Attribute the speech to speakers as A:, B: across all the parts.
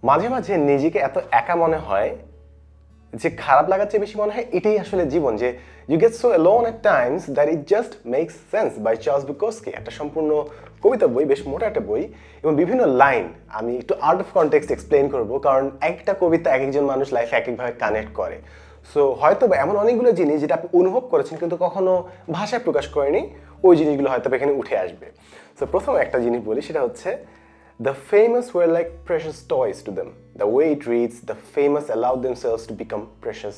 A: মাঝে মাঝে নিজেকে এত একা মনে হয় যে খারাপ লাগার চেয়ে বেশি মনে হয় এটাই আসলে জীবন, যে you get so alone at times that it just makes sense by Charles Bukowski. একটা সম্পূর্ণ কবিতা বই, বেশ মোটা একটা বই, এবং বিভিন্ন লাইন আমি একটু আউট অফ কনটেক্সট এক্সপ্লেন করবো, কারণ একটা কবিতা এক একজন মানুষ লাইফে এক একভাবে কানেক্ট করে। সো হয়তো এমন অনেকগুলো জিনিস যেটা আপনি অনুভব করেছেন কিন্তু কখনো ভাষায় প্রকাশ করেনি, ওই জিনিসগুলো হয়তো এখানে উঠে আসবে। সো প্রথমে একটা জিনিস বলি, সেটা হচ্ছে The famous were like precious toys to them. The way it reads, the famous allowed themselves to become precious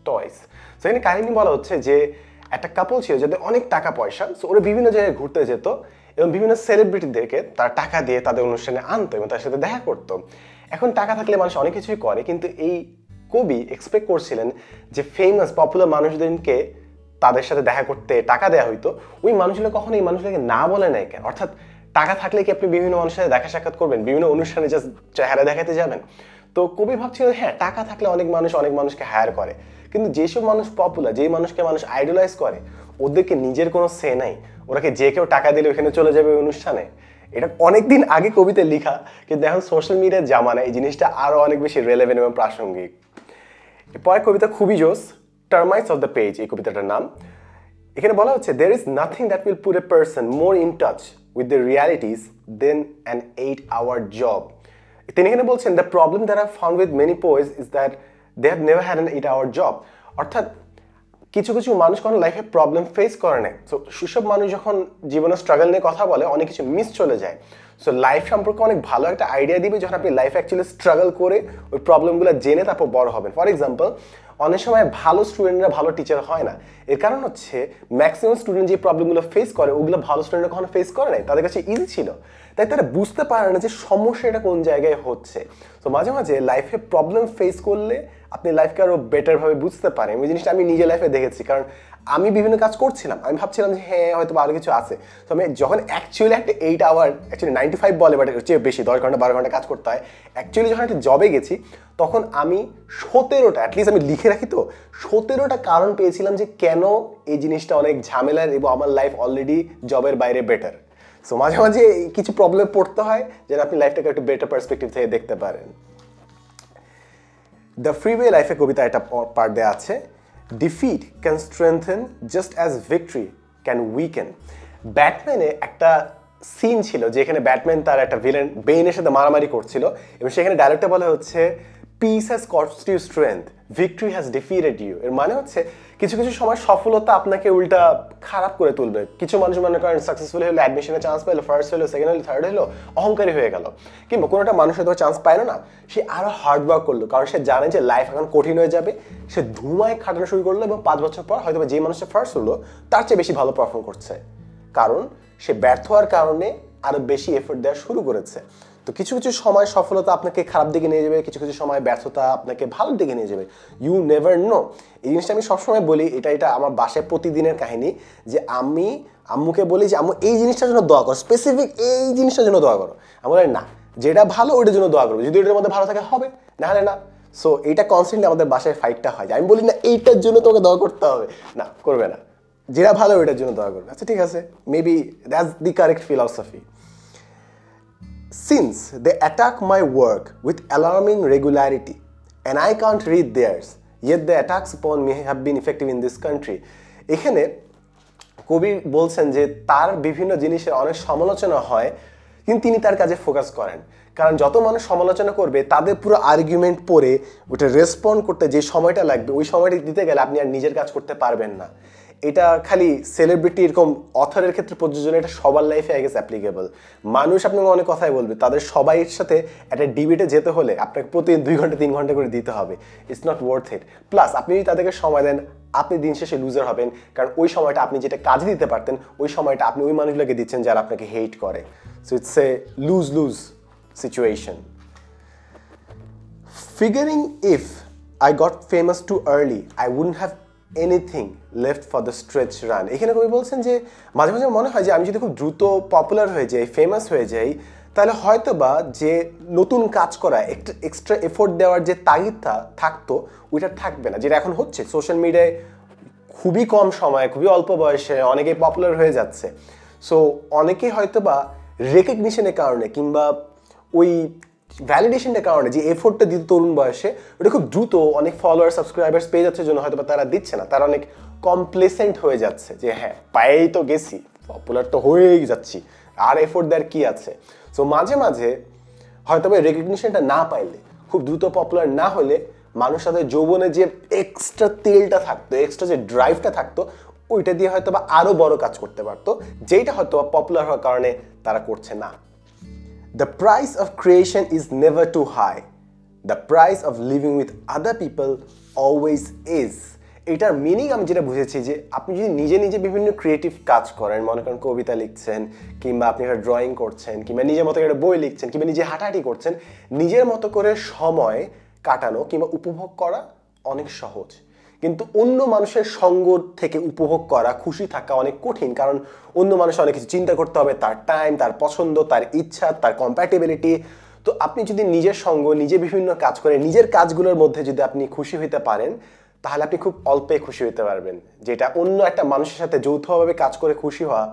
A: toys. So এখানে কাহিনী বলা হচ্ছে যে একটা কাপল ছিল যাদের অনেক টাকা পয়সা, সো ওরা বিভিন্ন জায়গায় ঘুরতে যেত এবং বিভিন্ন সেলিব্রিটিদেরকে তারা টাকা দিয়ে তাদের অনুষ্ঠানে আনতো এবং তার সাথে দেখা করতো। এখন টাকা থাকলে মানুষ অনেক কিছুই করে, কিন্তু এই কবি এক্সপেক্ট করছিলেন যে ফেমাস পপুলার মানুষদেরকে তাদের সাথে দেখা করতে টাকা দেওয়া হইতো, ওই মানুষগুলো কখনো এই মানুষগুলোকে না বলে নাই কেন? অর্থাৎ টাকা থাকলে কি আপনি বিভিন্ন মানুষের সাথে দেখা সাক্ষাৎ করবেন, বিভিন্ন অনুষ্ঠানে জাস্ট চেহারা দেখাতে যাবেন? তো কবি ভাবছিল হ্যাঁ, টাকা থাকলে অনেক মানুষকে হায়ার করে, কিন্তু যেসব মানুষ পপুলার, যেই মানুষকে মানুষ আইডলাইজ করে, ওদেরকে নিজের কোনো সে নাই, ওরাকে যে কেউ টাকা দিলে ওখানে চলে যাবে ওই অনুষ্ঠানে। এটা অনেকদিন আগে কবিতা লেখা, কিন্তু এখন সোশ্যাল মিডিয়ার জামানায় এই জিনিসটা আরো অনেক বেশি রেলেভেন্ট এবং প্রাসঙ্গিক। পরের কবিতা খুবই জোস, টার্মাইটস অফ দ্য পেজ এই কবিতাটার নাম। এখানে বলা হচ্ছে there is nothing that will put a person more in touch with the realities than an 8-hour job. তিনি এখানে বলছেন the problem that I've found with many poets is that they have never had an 8-hour job. অর্থাৎ কিছু কিছু মানুষ কোনো লাইফে problem face করে না, সো সেসব মানুষ যখন জীবনে স্ট্রাগল নিয়ে কথা বলে অনেক কিছু মিস চলে যায়। সো লাইফ সম্পর্কে অনেক ভালো একটা আইডিয়া দিবে যখন আপনি লাইফে অ্যাকচুয়ালি স্ট্রাগল করে ওই প্রবলেমগুলো জেনে তারপর বড় হবেন। ফর এক্সাম্পল, অনেক সময় ভালো স্টুডেন্টরা ভালো টিচার হয় না, এর কারণ হচ্ছে ম্যাক্সিমাম স্টুডেন্ট যে প্রবলেমগুলো ফেস করে ওগুলো ভালো স্টুডেন্টরা কখনো ফেস করে নাই, তাদের কাছে ইজি ছিল, তাই তারা বুঝতে পারে না যে সমস্যাটা কোন জায়গায় হচ্ছে। তো মাঝে মাঝে লাইফে প্রবলেম ফেস করলে আপনি লাইফকে আরো বেটারভাবে বুঝতে পারেন। ওই জিনিসটা আমি নিজের লাইফে দেখেছি, কারণ আমি বিভিন্ন কাজ করছিলাম, আমি ভাবছিলাম যে হ্যাঁ হয়তো আরো কিছু আছে। তো আমি যখন অ্যাকচুয়ালি একটা 8 আওয়ার, অ্যাকচুয়ালি 95 বলে, বাট এর চেয়ে বেশি 10 ঘন্টা 12 ঘন্টা কাজ করতে হয়, অ্যাকচুয়ালি যখন একটা জবে গেছি তখন আমি 17টা, অ্যাটলিস্ট আমি লিখে রাখি, তো 17টা কারণ পেয়েছিলাম যে কেন এই জিনিসটা অনেক ঝামেলার এবং আমার লাইফ অলরেডি জবের বাইরে বেটার। সো মাঝে মাঝে কিছু প্রবলেম পড়তে হয় যেন আপনি লাইফটাকে একটু বেটার পার্সপেক্টিভ থেকে দেখতে পারেন। দ্য ফ্রিওয়ে লাইফে কবিতা একটা পার্ট দেওয়া আছে, defeat can strengthen just as victory can weaken. ব্যাটম্যানে একটা সিন ছিল যেখানে ব্যাটম্যান তার একটা ভিলেন বেইনের সাথে মারামারি করছিল এবং সেখানে ডায়লগটা বলা হচ্ছে peace has cost you strength, victory has defeated you. এর মানে হচ্ছে কিছু কিছু সময় সফলতা আপনাকে উল্টা খারাপ করে তুলবে। কিছু মানুষ মনে করেন সাকসেসফুল হলো, অ্যাডমিশনে চান্স পেলো, ফার্স্ট হলো, সেকেন্ড হলো, থার্ড হলো, অহংকারী হয়ে গেল, কিংবা কোনো একটা মানুষ হয়তো চান্স পাইলো না, সে আরো হার্ড ওয়ার্ক করলো, কারণ সে জানে যে লাইফ এখন কঠিন হয়ে যাবে, সে ধুমায় খাটানো শুরু করলো এবং 5 বছর পর হয়তো যে মানুষটা ফার্স্ট হলো তার চেয়ে বেশি ভালো পারফর্ম করছে, কারণ সে ব্যর্থ হওয়ার কারণে আরো বেশি এফোর্ট দেওয়া শুরু করেছে। তো কিছু কিছু সময় সফলতা আপনাকে খারাপ দিকে নিয়ে যাবে, কিছু কিছু সময় ব্যর্থতা আপনাকে ভালো দিকে নিয়ে যাবে, ইউ নেভার নো। এই জিনিসটা আমি সবসময় বলি, এটা আমার বাসায় প্রতিদিনের কাহিনী, যে আমি আম্মুকে বলি যে আম্মু এই জিনিসটার জন্য দোয়া করো, স্পেসিফিক এই জিনিসটার জন্য দোয়া করো। আমি বলি না, যেটা ভালো ওইটার জন্য দোয়া করবো, যদি ওইটার মধ্যে ভালো থাকে হবে, না হলে না। সো এইটা কনস্ট্যান্টলি আমাদের বাসায় ফাইটটা হয়, আমি বলি না এইটার জন্য তোমাকে দোয়া করতে হবে, না করবে না, যেটা ভালো ওইটার জন্য দোয়া করবে। আচ্ছা ঠিক আছে, maybe that's the correct philosophy. Since they attack my work with alarming regularity and I can't read theirs, yet the attacks upon me have been effective in this country. এখানে কবি বলছেন যে তার বিভিন্ন জিনিসের অনেক সমালোচনা হয়, কিন্তু তিনি তার কাজে ফোকাস করেন, কারণ যত মানুষ সমালোচনা করবে তাদের পুরো আর্গুমেন্ট পড়ে ওটা রেসপন্ড করতে যে সময়টা লাগবে ওই সময়টা দিতে গেলে আপনি আর নিজের কাজ করতে পারবেন না। এটা খালি সেলিব্রিটি এরকম অথরের ক্ষেত্রে প্রযোজ্য, এটা সবার লাইফে আই গেস অ্যাপ্লিকেবল। মানুষ আপনাকে অনেক কথাই বলবে, তাদের সবাইয়ের সাথে একটা ডিবেটে যেতে হলে আপনাকে প্রতিদিন 2 ঘন্টা 3 ঘন্টা করে দিতে হবে, it's not worth it. Plus আপনি যদি তাদেরকে সময় দেন আপনি দিন শেষে লুজার হবেন, কারণ ওই সময়টা আপনি যেটা কাজে দিতে পারতেন ওই সময়টা আপনি ওই মানুষগুলোকে দিচ্ছেন যারা আপনাকে হেট করে। So it's a lose lose situation. Figuring if I got famous too early, I wouldn't have anything left for the stretch run. এখানে কবি বলছেন যে মাঝে মাঝে মনে হয় যে আমি যদি খুব দ্রুত পপুলার হয়ে যাই, ফেমাস হয়ে যাই, তাহলে হয়তো বা যে নতুন কাজ করা, এক্সট্রা এফোর্ট দেওয়ার যে তাগিদটা থাকতো ওইটা থাকবে না, যেটা এখন হচ্ছে। সোশ্যাল মিডিয়ায় খুবই কম সময়ে, খুবই অল্প বয়সে অনেকেই পপুলার হয়ে যাচ্ছে। সো অনেকেই হয়তো বা রেকগনিশনের কারণে কিংবা ওই ভ্যালিডেশনটার কারণে যে এফোর্টটা দিতে তরুণ বয়সে ওটা খুব দ্রুত অনেক ফলোয়ার সাবস্ক্রাইবার্স পেয়ে যাচ্ছে জন্য হয়তো তারা দিচ্ছে না, তারা অনেক কমপ্লেসেন্ট হয়ে যাচ্ছে যে হ্যাঁ পায়েই তো গেছি, পপুলার তো হয়েই যাচ্ছি, আর এফোর্ট দেওয়ার কি আছে। সো মাঝে মাঝে হয়তো রেকগনিশনটা না পাইলে, খুব দ্রুত পপুলার না হলে মানুষ তাদের যৌবনে যে এক্সট্রা তেলটা থাকতো, এক্সট্রা যে ড্রাইভটা থাকতো, ওইটা দিয়ে হয়তো বা আরো বড় কাজ করতে পারতো, যেটা হয়তো পপুলার হওয়ার কারণে তারা করছে না। The price of creation is never too high. The price of living with other people always is. এটার মিনিং আমি যেটা বুঝেছি যে আপনি যদি নিজে নিজে বিভিন্ন ক্রিয়েটিভ কাজ করেন, মনে করেন কবিতা লিখছেন, কিংবা আপনি একটা ড্রয়িং করছেন, কিংবা নিজের মতো একটা বই লিখছেন, কিংবা নিজে হাঁটাহাঁটি করছেন, নিজের মতো করে সময় কাটানো কিংবা উপভোগ করা অনেক সহজ। কিন্তু অন্য মানুষের সঙ্গ থেকে উপভোগ করা, খুশি থাকা অনেক কঠিন, কারণ অন্য মানুষ অনেক কিছু চিন্তা করতে হবে, তার টাইম, তার পছন্দ, তার ইচ্ছা, তার কম্প্যাটেবিলিটি। তো আপনি যদি নিজের সঙ্গ, নিজে বিভিন্ন কাজ করে নিজের কাজগুলোর মধ্যে যদি আপনি খুশি হইতে পারেন, তাহলে আপনি খুব অল্পে খুশি হতে পারবেন, যেটা অন্য একটা মানুষের সাথে যৌথভাবে কাজ করে খুশি হওয়া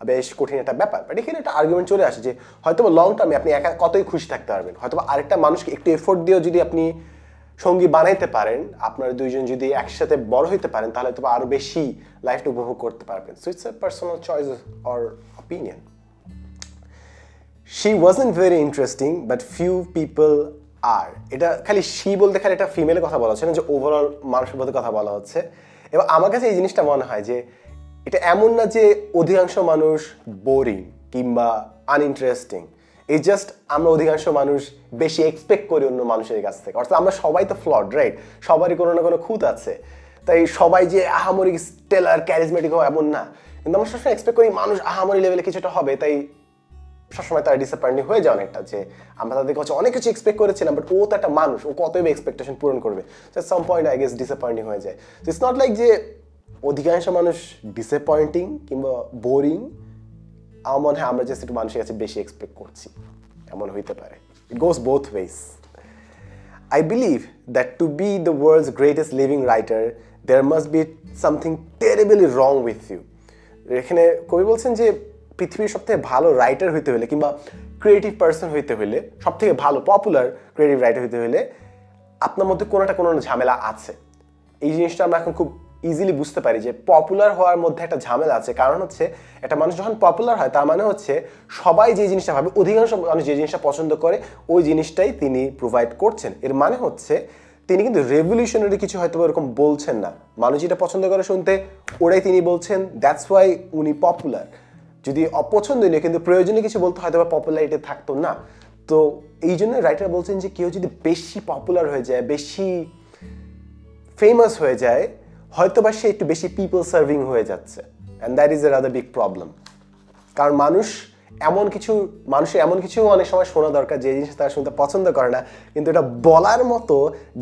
A: বেশ কঠিন একটা ব্যাপার। বাট এখানে একটা আর্গুমেন্ট চলে আসে যে হয়তো লং টার্মে আপনি একা কতই খুশি থাকতে পারবেন, হয়তো আরেকটা মানুষকে একটু এফোর্ট দিয়েও যদি আপনি সঙ্গী বানাইতে পারেন, আপনারা দুইজন যদি একসাথে বড় হইতে পারেন, তাহলে তো আরো বেশি লাইফটা উপভোগ করতে পারবেন। So it's A personal choice or opinion. She wasn't very interesting but few people are. এটা খালি she বলতে খালি এটা ফিমেলের কথা বলা হচ্ছে না, যে ওভারঅল মানুষের মধ্যে কথা বলা হচ্ছে। এবং আমার কাছে এই জিনিসটা মনে হয় যে এটা এমন না যে অধিকাংশ মানুষ বোরিং কিংবা আনইন্টারেস্টিং, এই জাস্ট আমরা অধিকাংশ মানুষ বেশি এক্সপেক্ট করি অন্য মানুষের কাছ থেকে। অর্থাৎ আমরা সবাই তো ফ্লড, রাইট? সবারই কোনো না কোনো খুঁত আছে, তাই সবাই যে আহামরি স্টেলার ক্যারিজমেটিক হয় এমন না। কিন্তু আমরা সবসময় এক্সপেক্ট করি মানুষ আহামরি লেভেলে কিছুটা হবে, তাই সবসময় তারা ডিসঅ্যাপয়েন্টিং হয়ে যায় অনেকটা, যে আমরা তাদের কাছে অনেক কিছু এক্সপেক্ট করেছিলাম, বাট ও তো একটা মানুষ, ও কতই এক্সপেকটেশন পূরণ করবে, some point I guess disappointing হয়ে যায়। ইটস নট লাইক যে অধিকাংশ মানুষ ডিসঅ্যাপয়েন্টিং কিংবা বোরিং, আমার মনে হয় আমরা জাস্ট একটু মানুষের কাছে বেশি এক্সপেক্ট করছি, এমন হইতে পারে। It goes both ways. I believe that to be the world's greatest living writer, there must be something terribly wrong with you. এখানে কবি বলছেন যে পৃথিবীর সবথেকে ভালো রাইটার হইতে হলে কিংবা ক্রিয়েটিভ পার্সন হইতে হলে, সবথেকে ভালো পপুলার ক্রিয়েটিভ রাইটার হইতে হলে আপনার মধ্যে কোনো ঝামেলা আছে। এই জিনিসটা আমরা এখন খুব ইজিলি বুঝতে পারি যে পপুলার হওয়ার মধ্যে একটা ঝামেলা আছে। কারণ হচ্ছে একটা মানুষ যখন পপুলার হয়, তার মানে হচ্ছে সবাই যে জিনিসটা ভাবে, অধিকাংশ মানুষ যে জিনিসটা পছন্দ করে ওই জিনিসটাই তিনি প্রোভাইড করছেন। এর মানে হচ্ছে তিনি কিন্তু রেভলিউশনারি কিছু হয়তো এরকম বলছেন না, মানুষ যেটা পছন্দ করে শুনতে ওটাই তিনি বলছেন, দ্যাটস ওয়াই উনি পপুলার। যদি অপছন্দনীয় কিন্তু প্রয়োজনীয় কিছু বলতে হয়তো বা পপুলারিটি থাকতো না। তো এই জন্য রাইটার বলছেন যে কেউ যদি বেশি পপুলার হয়ে যায়, বেশি ফেমাস হয়ে যায়, হয়তো বা সে একটু বেশি পিপল সার্ভিং হয়ে যাচ্ছে, and that is a rather big problem. কারণ মানুষের এমন কিছু অনেক সময় শোনা দরকার যে জিনিস তারা শুনতে পছন্দ করে না, কিন্তু এটা বলার মতো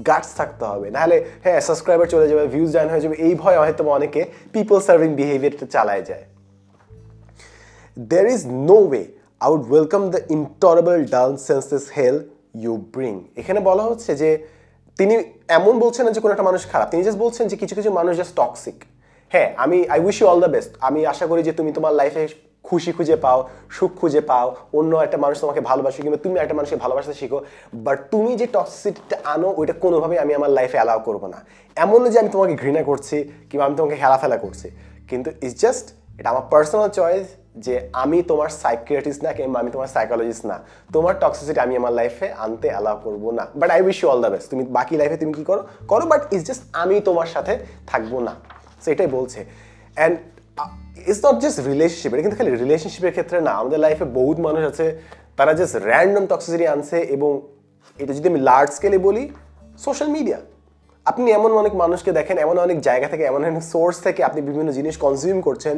A: গাটস থাকতে হবে, নাহলে হ্যাঁ সাবস্ক্রাইবার চলে যাবে, ভিউজ ডাউন হয়ে যাবে, এই ভয় হয়তো অনেকে পিপল সার্ভিং বিহেভিয়ারটা চালায় যায়। There is no way I would welcome the intolerable dull senseless hell you bring. এখানে বলা হচ্ছে যে তিনি এমন বলছেন না যে কোনো একটা মানুষ খারাপ, তিনি জাস্ট বলছেন যে কিছু কিছু মানুষ জাস্ট টক্সিক। হ্যাঁ, I wish you all the best, আমি আশা করি যে তুমি তোমার লাইফে খুশি খুঁজে পাও, সুখ খুঁজে পাও, অন্য একটা মানুষ তোমাকে ভালোবাসে কিংবা তুমি একটা মানুষকে ভালোবাসতে শিখো, বাট তুমি যে টক্সিসিটিটা আনো ওইটা কোনোভাবেই আমি আমার লাইফে অ্যালাউ করবো না। এমন না যে আমি তোমাকে ঘৃণা করছি কিংবা আমি তোমাকে হেলাফেলা করছি, কিন্তু ইটস জাস্ট এটা আমার পার্সোনাল চয়েস যে আমি তোমার সাইকিয়াট্রিস্ট না কিংবা আমি তোমার সাইকোলজিস্ট না, তোমার টক্সিসিটি আমি আমার লাইফে আনতে অ্যালাউ করবো না। But I wish you all the best, তুমি বাকি লাইফে তুমি কি করো, বাট ইটস জাস্ট আমি তোমার সাথে থাকবো না। সো এটাই বলছে। And it's not just relationship, এটা কিন্তু খালি রিলেশনশিপের ক্ষেত্রে না, আমাদের লাইফে বহুত মানুষ আছে তারা জাস্ট র্যান্ডম টক্সিসিটি আনছে। এবং এটা যদি আমি লার্জ স্কেলে বলি, সোশ্যাল মিডিয়া, আপনি এমন অনেক মানুষকে দেখেন, এমন অনেক জায়গা থেকে, এমন অনেক সোর্স থেকে আপনি বিভিন্ন জিনিস কনজিউম করছেন,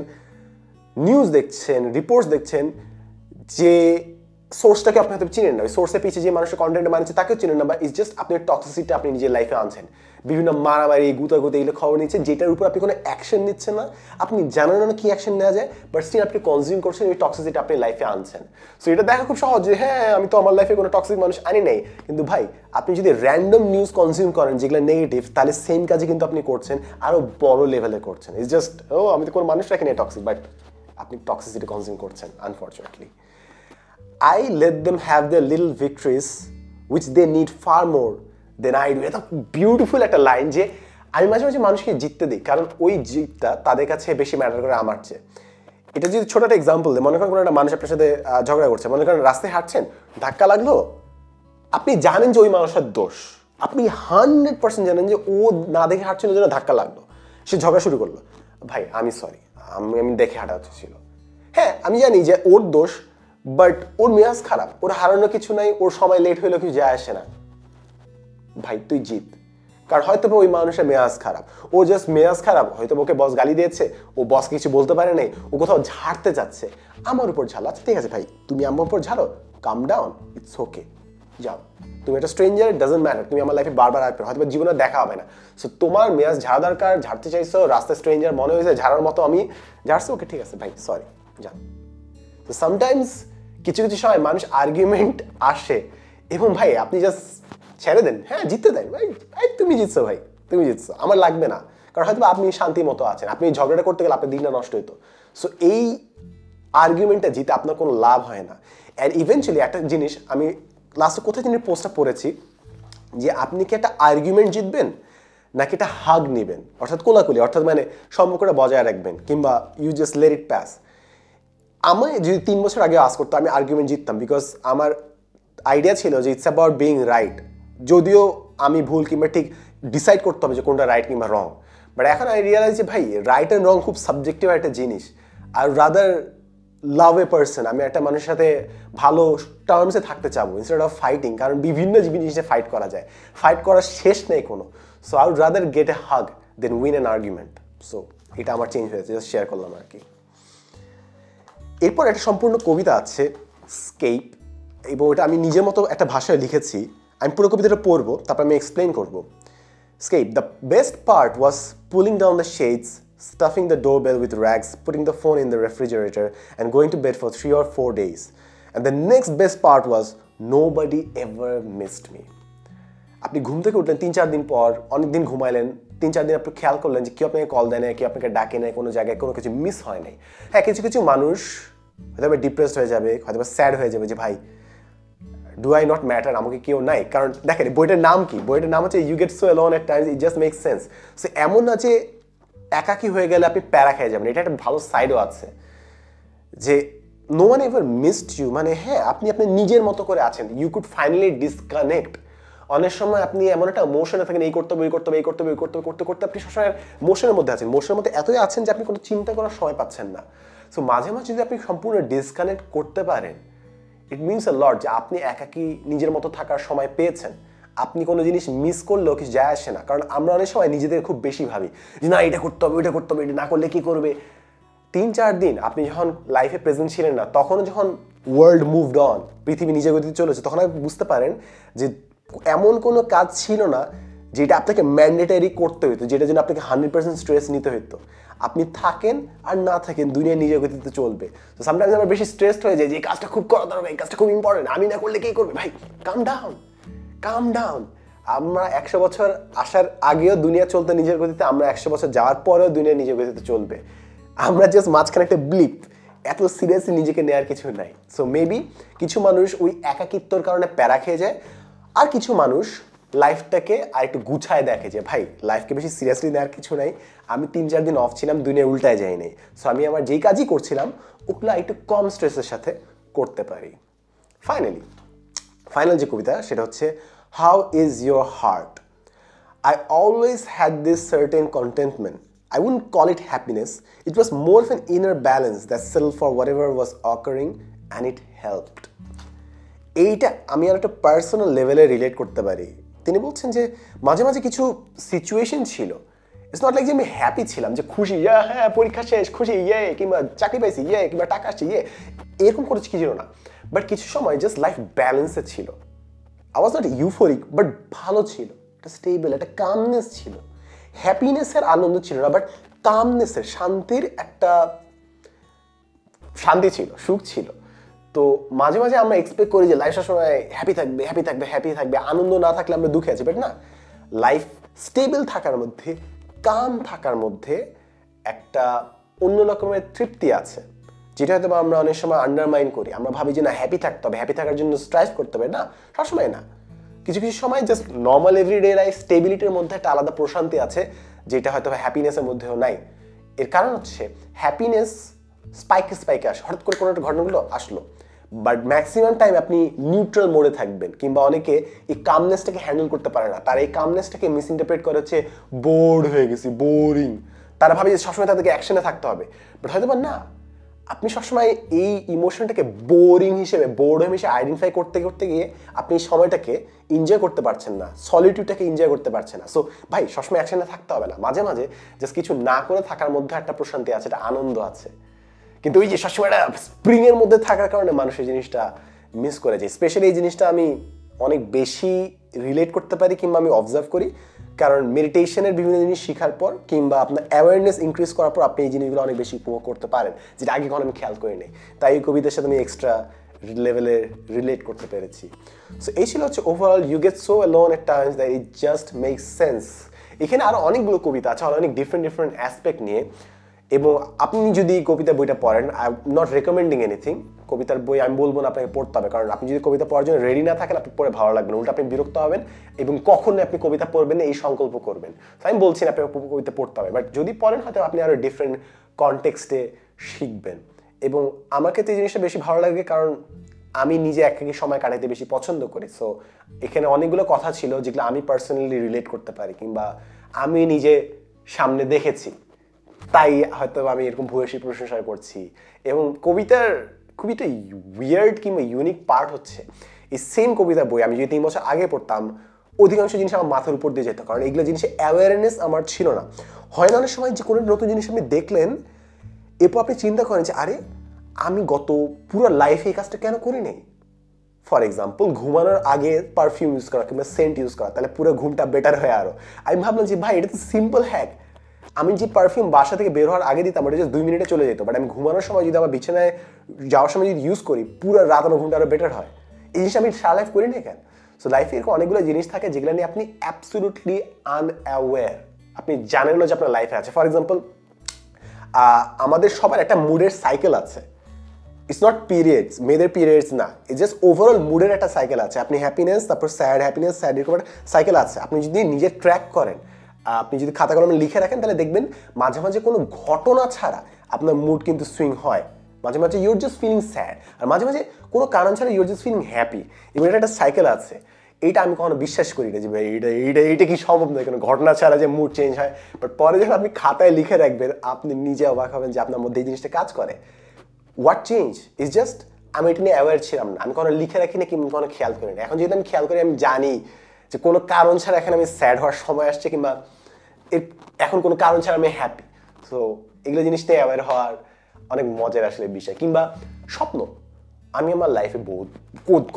A: নিউজ দেখছেন, রিপোর্টস দেখছেন, যে সোর্সটাকে আপনি হয়তো চিনেন না, ওই সোর্সের পিছিয়ে যে মানুষের কন্টেন্ট বানিয়েছে তাকেও চিনেন না, বা ইটস জাস্ট আপনি টক্সিসিটি আপনি নিজের লাইফে আনছেন, বিভিন্ন মারামারি গুতাগুতি এগুলো খবর নিচ্ছেন, যেটার উপর আপনি কোনো অ্যাকশন নিচ্ছেন না, আপনি জানেন না কি অ্যাকশন নেওয়া যায়, বাট স্টিল আপনি কনজিউম করছেন, ওই টক্সিসিটি আপনি লাইফে আনছেন। সো এটা দেখা খুব সহজ যে হ্যাঁ আমি তো আমার লাইফে কোনো টক্সিক মানুষ আনি নাই, কিন্তু ভাই আপনি যদি র্যান্ডম নিউজ কনজিউম করেন যেগুলো নেগেটিভ, তাহলে সেম কাজে কিন্তু আপনি করছেন, আরও বড় লেভেলে করছেন। ইটস জাস্ট আমি তো কোনো মানুষ রাখি না টক্সিক, বাট আপনি টক্সিসিটি কনজিউম করছেন unfortunately. I let them have their little victories which they need far more than I do. এটা বিউটিফুল একটা লাইন যে আমি মাঝে মাঝে মানুষকে জিততে দিই, কারণ ওই জিতটা তাদের কাছে বেশি ম্যাটার করে আমার চেয়ে। এটা যদি ছোট একটা এক্সাম্পল দেয়, মনে করেন কোনো একটা মানুষ আপনার সাথে ঝগড়া করছে, মনে করেন রাস্তায় হাঁটছেন, ধাক্কা লাগলো, আপনি জানেন যে ওই মানুষটার দোষ, আপনি 100% জানেন যে ও না দেখে হাঁটছিল জন্য ধাক্কা লাগলো, সে ঝগড়া শুরু করলো, ভাই আমি সরি, আমি দেখে হাঁটা ছিল, হ্যাঁ আমি জানি যে ওর দোষ, বাট ওর মেজাজ খারাপ, ওর হারানো কিছু নাই, ওর সময় লেট হইলো কিছু যায় আসে না, ভাই তুই জিত। কারণ হয়তো ওই মানুষের মেজাজ খারাপ, ও জাস্ট মেজাজ খারাপ, হয়তো ওকে বস গালি দিয়েছে, ও বস কিছু বলতে পারে নাই, ও কোথাও ঝাড়তে যাচ্ছে, আমার উপর ঝাড়ো, আচ্ছা ঠিক আছে ভাই তুমি আমার উপর ঝাড়ো, কাম ডাউন, ইটস ওকে, যাও, তুমি একটা স্ট্রেঞ্জার, ডাজন্ট ম্যাটার, তুমি আমার লাইফে বারবার আসবে, হয়তো জীবনে দেখা হবে না, সো তোমার মেজাজ ঝাড়া দরকার, ঝাড়তে চাইছো, রাস্তায় স্ট্রেঞ্জার মনে হয়েছে ঝাড়ার মতো আমি ঝাড়ছি, ওকে ঠিক আছে ভাই সরি, যাও। তো সামটাইমস কিছু কিছু সময় মানুষ আর্গুমেন্ট আসে এবং ভাই আপনি জাস্ট ছেড়ে দেন, হ্যাঁ জিততে দেন, ভাই তুমি জিতছো, ভাই তুমি জিতছো, আমার লাগবে না, কারণ হয়তো আপনি শান্তি মতো আছেন, আপনি ঝগড়াটা করতে গেলে আপনার দিনটা নষ্ট হইতো, সো এই আর্গুমেন্টটা জিতে আপনার কোনো লাভ হয় না। অ্যান্ড ইভেনচুয়ালি একটা জিনিস আমি লাস্টে কোথায় জিনিস পোস্টটা পড়েছি যে আপনি কি একটা আর্গুমেন্ট জিতবেন নাকি একটা হাগ নেবেন, অর্থাৎ কোলাকুলি, অর্থাৎ মানে সম্পর্কটা বজায় রাখবেন, কিংবা ইউ জাস্ট লেট ইট প্যাস। আমি যদি 3 বছর আগে আস করতো আমি আর্গুমেন্ট জিততাম, বিকজ আমার আইডিয়া ছিল যে ইটস অ্যাবাউট বিং রাইট, যদিও আমি ভুল কিংবা ঠিক ডিসাইড করতে হবে যে কোনটা রাইট কিংবা রং, বাট এখন আই রিয়েলাইজ যে ভাই রাইট অ্যান্ড রং খুব সাবজেক্টিভ একটা জিনিস, আর রাদার লাভ এ পার্সন, আমি একটা মানুষের সাথে ভালো টার্মসে থাকতে চাবো ইনস্টেড অফ ফাইটিং, কারণ বিভিন্ন জিনিসে ফাইট করা যায়, ফাইট করার শেষ নেই কোনো, so I would rather get a hug than win an argument. So এটা আমার চেঞ্জ হয়েছে, জাস্ট শেয়ার করলাম আর কি। এরপর একটা সম্পূর্ণ কবিতা আছে স্কেপ, এবং ওটা আমি নিজের মতো একটা ভাষায় লিখেছি, আমি পুরো কবিতাটা পড়বো, তারপর আমি এক্সপ্লেন করবো। Escape. The best part was pulling down the shades, stuffing the doorbell with rags, putting the phone in the refrigerator, and going to bed for 3 or 4 days. And the next best part was nobody ever missed me. আপনি ঘুম থেকে উঠলেন 3-4 দিন পর, অনেক দিন ঘুমাইলেন, 3-4 দিন আপনি খেয়াল করলেন যে কেউ আপনাকে কল দেয় না, কেউ আপনাকে ডাকে নাই, কোনো জায়গায় কোনো কিছু মিস হয় নাই। হ্যাঁ কিছু কিছু মানুষ হয়তো ডিপ্রেসড হয়ে যাবে, হয়তো স্যাড হয়ে যাবে যে ভাই ডু আই নট ম্যাটার, আমাকে কেউ নাই। কারণ দেখেন বইটার নাম কি, বইটার নাম হচ্ছে you get so alone at times it just makes sense. So এমন না যে একাকী হয়ে গেলে আপনি প্যারা খেয়ে যাবেন, এটা একটা ভালো সাইডও আছে যে no one ever missed you, মানে হ্যাঁ আপনি আপনার নিজের মতো করে আছেন, ইউ কুড ফাইনালি ডিসকানেক্ট। অনেক সময় আপনি এমন একটা মোশনে থাকেন, এই করতে হবে এই করতে হবে এই করতে হবে এই করতে করতে করতে আপনি সবসময় মোশনের মধ্যে আছেন, মোশনের মধ্যে এতই আছেন যে আপনি কোনো চিন্তা করার সময় পাচ্ছেন না। সো মাঝে মাঝে যদি আপনি সম্পূর্ণ ডিসকানেক্ট করতে পারেন, ইট মিনস আ লট যে আপনি একাকী নিজের মতো থাকার সময় পেয়েছেন। আপনি কোনো জিনিস মিস করলেও কিছু যায় আসে না, কারণ আমরা অনেক সময় নিজেদের খুব বেশি ভাবি যে না এটা করতে হবে ওইটা করতে হবে, এটা না করলে কি করবে। 3-4 দিন আপনি যখন লাইফে প্রেজেন্ট ছিলেন না, তখনও যখন ওয়ার্ল্ড মুভড অন, পৃথিবী নিজের গতিতে চলেছে, তখন আপনি বুঝতে পারেন যে এমন কোনো কাজ ছিল না যেটা আপনাকে ম্যান্ডেটারি করতে হইতো, যেটা জন্য আপনাকে 100% স্ট্রেস নিতে হইতো। আপনি থাকেন আর না থাকেন, দুনিয়া নিজের গতিতে চলবে। তো সামটাইমস আমরা বেশি স্ট্রেসড হয়ে যাই যে এই কাজটা খুব করা দরকার, এই কাজটা খুব ইম্পর্টেন্ট, আমি না করলে কে করবে। ভাই কাম ডাউন, কাম ডাউন। আমরা 100 বছর আসার আগেও দুনিয়া চলতে নিজের গতিতে, আমরা 100 বছর যাওয়ার পরেও দুনিয়া নিজের গতিতে চলবে। আমরা জাস্ট মাঝখানে একটা ব্লিপ, এত সিরিয়াসলি নিজেকে নেওয়ার কিছু নাই। সো মেবি কিছু মানুষ ওই একাকিত্বর কারণে প্যারা খেয়ে যায়, আর কিছু মানুষ লাইফটাকে আর একটু গুছায় দেখে যে ভাই লাইফকে বেশি সিরিয়াসলি নেওয়ার কিছু নাই, আমি 3-4 দিন অফ ছিলাম, দুনিয়া উল্টায় যাই নাই, সো আমি আমার যেই কাজই করছিলাম ওগুলো একটু কম স্ট্রেসের সাথে করতে পারি। ফাইনাল যে কবিতা সেটা হচ্ছে how is your heart. I always had this certain contentment. I wouldn't call it happiness. It was more of an inner balance that settled for whatever was occurring, and it helped. এইটা আমি আর একটা personal লেভেলে relate করতে পারি। তিনি বলছেন যে মাঝে মাঝে কিছু সিচুয়েশন ছিল, ইটস নট লাইক যে আমি হ্যাপি ছিলাম যে খুশি, হ্যাঁ পরীক্ষা শেষ খুশি ইয়ে, কিংবা চাকরি পাইছি ইয়ে, কিংবা টাকা আসছে ইয়ে, এরকম করে কি ছিল না। বাট কিছু সময় জাস্ট লাইফ ব্যালেন্সে ছিল। I was not euphoric, but ভালো ছিল, একটা স্টেবল, একটা কামনেস ছিল। হ্যাপিনেসের আনন্দ ছিল না, বাট কামনেসের, শান্তির একটা শান্তি ছিল, সুখ ছিল। তো মাঝে মাঝে আমরা এক্সপেক্ট করি যে লাইফ সবসময় হ্যাপি থাকবে হ্যাপি থাকবে হ্যাপি থাকবে, আনন্দ না থাকলে আমরা দুঃখে আছি। বাট না, লাইফ স্টেবল থাকার মধ্যে, কাম থাকার মধ্যে একটা অন্য রকমের তৃপ্তি আছে, যেটা হয়তো আমরা অনেক সময় আন্ডারমাইন করি। আমরা ভাবি যে না হ্যাপি থাকতে হবে, হ্যাপি থাকার জন্য স্ট্রাইভ করতে হবে, না সবসময় না। কিছু কিছু সময় জাস্ট নর্মাল এভরিডে লাইফ স্টেবিলিটির মধ্যে একটা আলাদা প্রশান্তি আছে, যেটা হয়তো হ্যাপিনেসের মধ্যেও নাই। এর কারণ হচ্ছে হ্যাপিনেস স্পাইকে আসে, হঠাৎ করে কোনো একটা ঘটনাগুলো আসলো, বাট ম্যাক্সিমাম টাইম আপনি নিউট্রাল মোডে থাকবেন। কিংবা অনেকে এই কামনেসটাকে হ্যান্ডেল করতে পারে না, তার এই কামনেসটাকে মিস ইন্টারপ্রেট করে হচ্ছে বোর্ড হয়ে গেছি, বোরিং। তারা ভাবে যে সবসময় তাদেরকে অ্যাকশনে থাকতে হবে, বাট হয়তো বা না, আপনি সবসময় এই ইমোশনটাকে বোরিং হিসেবে, বোর্ডম হিসেবে আইডেন্টিফাই করতে করতে গিয়ে আপনি সময়টাকে এনজয় করতে পারছেন না, সলিটিউডটাকে এনজয় করতে পারছেন না। সো ভাই সবসময় অ্যাকশনে থাকতে হবে না, মাঝে মাঝে জাস্ট কিছু না করে থাকার মধ্যে একটা প্রশান্তি আছে, একটা আনন্দ আছে। কিন্তু ওই যে সবসময় একটা স্প্রিং এর মধ্যে থাকার কারণে মানুষ এই জিনিসটা মিস করে যায়। স্পেশালি এই জিনিসটা আমি অনেক বেশি রিলেট করতে পারি কিংবা আমি অবজার্ভ করি, কারণ মেডিটেশনের বিভিন্ন জিনিস শেখার পর কিংবা আপনার অ্যাওয়ারনেস ইনক্রিজ করার পর আপনি এই জিনিসগুলো অনেক বেশি উপভোগ করতে পারেন, যেটা আগে কখনো আমি খেয়াল করি নাই। তাই এই কবিতার সাথে আমি এক্সট্রা লেভেলে রিলেট করতে পেরেছি। সো এই ছিল হচ্ছে overall you get so alone at times that it just makes sense. এখানে আরও অনেকগুলো কবিতা আছে, অনেক ডিফারেন্ট অ্যাসপেক্ট নিয়ে, এবং আপনি যদি কবিতা বইটা পড়েন, I am not recommending anything. কবিতার বই আমি বলবো না আপনাকে পড়তে হবে, কারণ আপনি যদি কবিতা পড়ার জন্য রেডি না থাকেন আপনি পড়ে ভালো লাগবে না, উল্টা আপনি বিরক্ত হবেন এবং কখনোই আপনি কবিতা পড়বেন না এই সংকল্প করবেন। আমি বলছি না আপনাকে কবিতা পড়তে হবে, বাট যদি পড়েন হয়তো আপনি আরও ডিফারেন্ট কনটেক্সটে শিখবেন। এবং আমাকে তো এই জিনিসটা বেশি ভালো লাগে কারণ আমি নিজে একাকী সময় কাটাতে বেশি পছন্দ করি। সো এখানে অনেকগুলো কথা ছিল যেগুলো আমি পার্সোনালি রিলেট করতে পারি কিংবা আমি নিজে সামনে দেখেছি, তাই হয়তো আমি এরকম ভূয়সী প্রশংসা করছি। এবং কবিতার খুবই একটা উইয়ার্ড কিংবা ইউনিক পার্ট হচ্ছে এই সেম কবিতার বই আমি যদি 3 বছর আগে পড়তাম, অধিকাংশ জিনিস আমার মাথার উপর দিয়ে যেত, কারণ এগুলো জিনিসের অ্যাওয়ারনেস আমার ছিল না। হয় না অনেক সময় যে কোনো নতুন জিনিস আপনি দেখলেন, এরপর আপনি চিন্তা করেন যে আরে আমি গত পুরো লাইফে এই কাজটা কেন করি নাই। ফর এক্সাম্পল, ঘুমানোর আগে পারফিউম ইউজ করা কিংবা সেন্ট ইউজ করা, তাহলে পুরো ঘুমটা বেটার হয় আরও। আমি ভাবলাম যে ভাই এটা তো সিম্পল হ্যাক, আমি যে পারফিউম বাসা থেকে বের হওয়ার আগে দিতাম ওটা জাস্ট 2 মিনিটে চলে যেত, বাট আমি ঘুমানোর সময় যদি আমার বিছানায় যাওয়ার সময় যদি ইউজ করি পুরো রাত আমার ঘুমটা আরও বেটার হয়। এই জিনিসটা আমি সারা লাইফ করি না কেন? সো লাইফে এরকম অনেকগুলো জিনিস থাকে যেগুলো নিয়ে আপনি অ্যাবসলিউটলি আনঅ্যাওয়্যার, আপনি জানেন না যে আপনার লাইফে আছে। ফর এক্সাম্পল, আমাদের সবার একটা মুডের সাইকেল আছে, ইটস নট পিরিয়ডস, মেয়েদের পিরিয়ডস না, ইটস জাস্ট ওভারঅল মুডের একটা সাইকেল আছে। আপনি হ্যাপিনেস, তারপর স্যাড, হ্যাপিনেস, স্যাড, এরকম একটা সাইকেল আছে। আপনি যদি নিজে ট্র্যাক করেন, আপনি যদি খাতা কলমে লিখে রাখেন, তাহলে দেখবেন মাঝে মাঝে কোনো ঘটনা ছাড়া আপনার মুড কিন্তু সুইং হয়। মাঝে মাঝে ইউর জাস্ট ফিলিং স্যাড, আর মাঝে মাঝে কোনো কারণ ছাড়া ইউর জাস্ট ফিলিং হ্যাপি। এবং এটা একটা সাইকেল আছে, এইটা আমি কখনো বিশ্বাস করি না যে ভাই এইটা কি সম্ভব নয়, কোনো ঘটনা ছাড়া যে মুড চেঞ্জ হয়। বাট পরে যখন আপনি খাতায় লিখে রাখবেন আপনি নিজে অবাক হবেন যে আপনার মধ্যে এই জিনিসটা কাজ করে। হোয়াট চেঞ্জ ইজ জাস্ট আমি এটা নিয়ে অ্যাওয়ার ছিলাম না, আমি কোনো লিখে রাখি না কিংবা কোনো খেয়াল করি না। এখন যদি আমি খেয়াল করি, আমি জানি যে কোনো কারণ ছাড়া এখন আমি স্যাড হওয়ার সময় আসছে কিংবা এখন কোনো কারণ ছাড়া আমি হ্যাপি। সো এগুলো জিনিস নিয়ে অ্যাওয়ার হওয়ার অনেক মজার আসলে বিষয়। কিংবা স্বপ্ন, আমি আমার লাইফে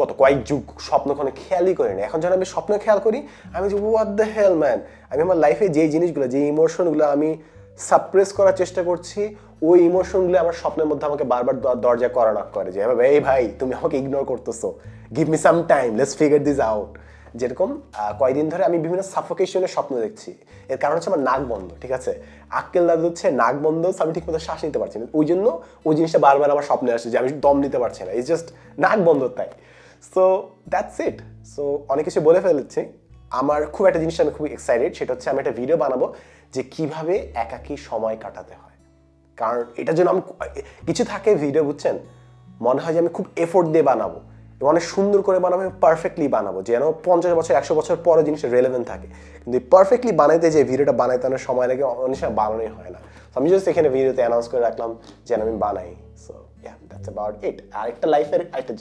A: কত কয়েক যুগ স্বপ্ন কোনো খেয়ালই করি না। এখন যখন আমি স্বপ্ন খেয়াল করি আমি যে হোয়াট দ্য হেল ম্যান, আমি আমার লাইফে যে জিনিসগুলো, যে ইমোশনগুলো আমি সাপ্রেস করার চেষ্টা করছি, ওই ইমোশনগুলো আমার স্বপ্নের মধ্যে আমাকে বারবার দরজা করা নক করে যে এই ভাই তুমি আমাকে ইগনোর করতেছো, give me some time, let's figure this out. যেরকম কয়েকদিন ধরে আমি বিভিন্ন সাফোকেশনের স্বপ্ন দেখছি, এর কারণ হচ্ছে আমার নাক বন্ধ, ঠিক আছে, আক্কেল দাদু হচ্ছে নাক বন্ধ, আমি ঠিক মতো শ্বাস নিতে পারছি না, ওই জন্য ওই জিনিসটা বারবার আমার স্বপ্নে আসে যে আমি দম নিতে পারছি না, ইটস জাস্ট নাক বন্ধ তাই। So that's it. সো অনেক কিছু বলে ফেলেছি। আমার খুব একটা জিনিস আমি খুব এক্সাইটেড, সেটা হচ্ছে আমি একটা ভিডিও বানাবো যে কিভাবে একাকী সময় কাটাতে হয়। কারণ এটার জন্য আমি কিছু থাকে ভিডিও, বুঝছেন, মনে হয় যে আমি খুব এফোর্ট দিয়ে বানাবো এবং অনেক সুন্দর করে বানাবো, পারফেক্টলি বানাবো, যেন 50 বছর 100 বছর পরে জিনিসটা রেলেভেন্ট থাকে। কিন্তু পারফেক্টলি বানাইতে যে ভিডিওটা বানাইতে অনেক সময় লাগে, অনেক সময় বানানোই হয় না। আমি জাস্ট এখানে ভিডিওতে অ্যানাউন্স করে রাখলাম যেন আমি বানাই। So yeah, that's about it. আরেকটা লাইফের আরেকটা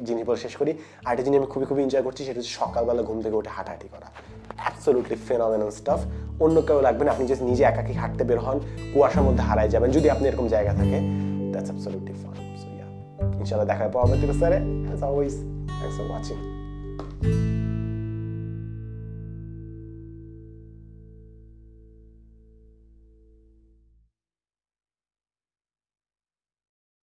A: জিনিস বলে শেষ করি, আরেকটা জিনিস আমি খুবই এনজয় করছি, সেটা হচ্ছে সকালবেলা ঘুম থেকে উঠে হাঁটাহাঁটি করা। Absolutely phenomenal staff. অন্য কেউ লাগবে না, আপনি জাস্ট নিজে একাকী হাঁটতে বের হন, কুয়াশার মধ্যে হারায় যাবেন যদি আপনি এরকম জায়গা থাকে। That's absolutely fun. So yeah, ইনশাআল্লাহ দেখা হবে পরবর্তী বছরে। As always, thanks for watching.